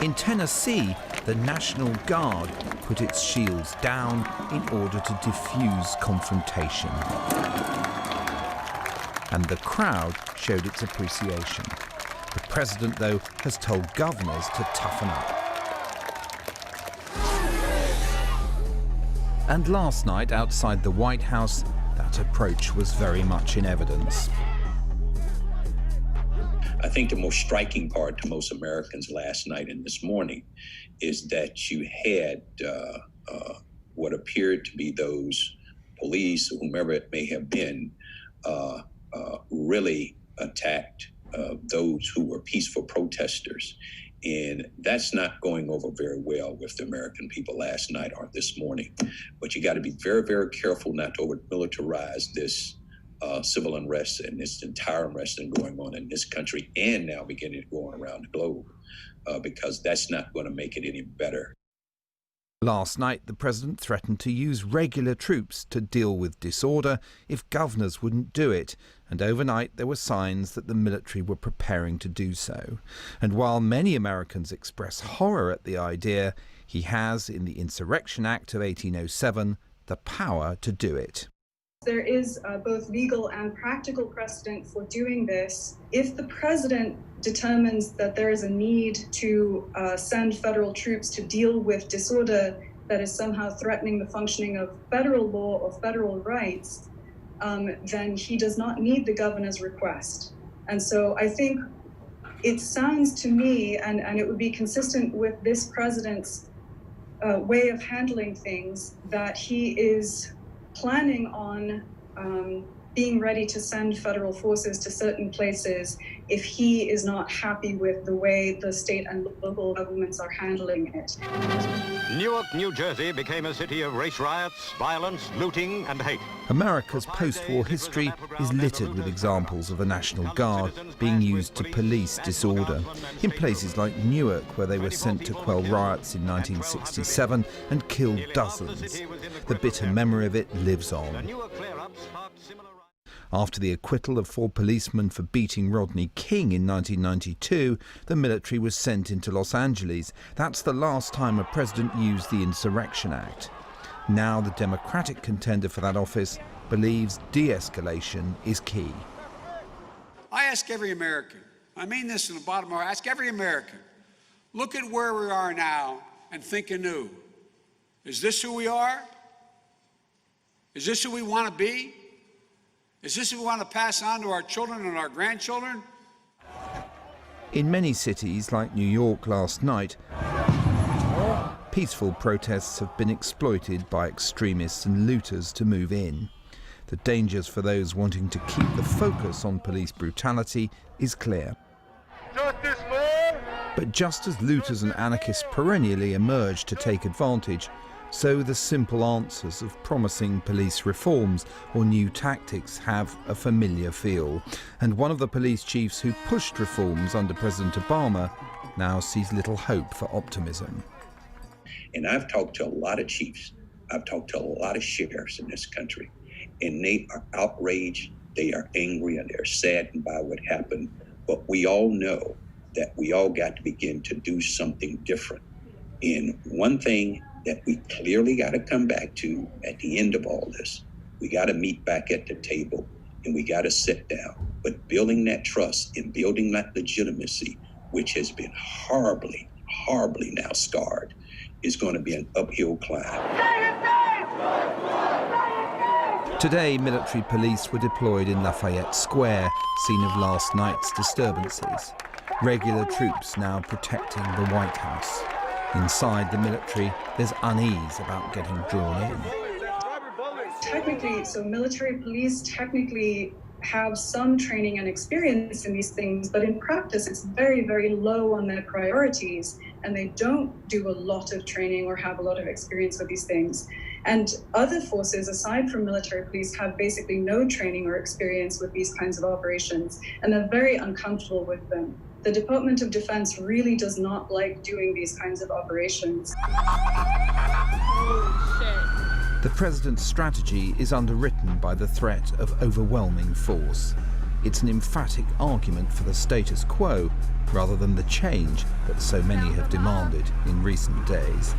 In Tennessee, the National Guard put its shields down in order to diffuse confrontation. And the crowd showed its appreciation. The president, though, has told governors to toughen up. And last night, outside the White House, that approach was very much in evidence. I think the most striking part to most Americans last night and this morning is that you had what appeared to be those police, whomever it may have been, really attacked those who were peaceful protesters. And that's not going over very well with the American people last night or this morning. But you got to be very, very careful not to over-militarize this civil unrest and this entire unrest going on in this country and now beginning to go on around the globe, because that's not going to make it any better. Last night, the president threatened to use regular troops to deal with disorder if governors wouldn't do it, and overnight there were signs that the military were preparing to do so. And while many Americans express horror at the idea, he has, in the Insurrection Act of 1807, the power to do it. There is both legal and practical precedent for doing this. If the president determines that there is a need to send federal troops to deal with disorder that is somehow threatening the functioning of federal law or federal rights, then he does not need the governor's request. And so I think it sounds to me, and it would be consistent with this president's way of handling things, that he is planning on being ready to send federal forces to certain places if he is not happy with the way the state and local governments are handling it. Newark, New Jersey became a city of race riots, violence, looting and hate. America's post-war history is littered with examples of the National Guard being used to police disorder. In places like Newark, where they were sent to quell riots in 1967 and killed dozens. The bitter memory of it lives on. After the acquittal of 4 policemen for beating Rodney King in 1992, the military was sent into Los Angeles. That's the last time a president used the Insurrection Act. Now the Democratic contender for that office believes de-escalation is key. I ask every American, I mean this from the bottom of my heart, I ask every American, look at where we are now and think anew. Is this who we are? Is this who we want to be? Is this what we want to pass on to our children and our grandchildren? In many cities, like New York last night, peaceful protests have been exploited by extremists and looters to move in. The dangers for those wanting to keep the focus on police brutality is clear. But just as looters and anarchists perennially emerge to take advantage, so the simple answers of promising police reforms or new tactics have a familiar feel. And one of the police chiefs who pushed reforms under President Obama now sees little hope for optimism. And I've talked to a lot of chiefs. I've talked to a lot of sheriffs in this country. And they are outraged, they are angry, and they're saddened by what happened. But we all know that we all got to begin to do something different. And one thing that we clearly got to come back to at the end of all this, we got to meet back at the table and we got to sit down. But building that trust and building that legitimacy, which has been horribly, horribly now scarred, is going to be an uphill climb. Today, military police were deployed in Lafayette Square, scene of last night's disturbances. Regular troops now protecting the White House. Inside the military, there's unease about getting drawn in. Technically, so military police technically have some training and experience in these things, but in practice, it's very, very low on their priorities, and they don't do a lot of training or have a lot of experience with these things. And other forces, aside from military police, have basically no training or experience with these kinds of operations, and they're very uncomfortable with them. The Department of Defense really does not like doing these kinds of operations. The president's strategy is underwritten by the threat of overwhelming force. It's an emphatic argument for the status quo rather than the change that so many have demanded in recent days.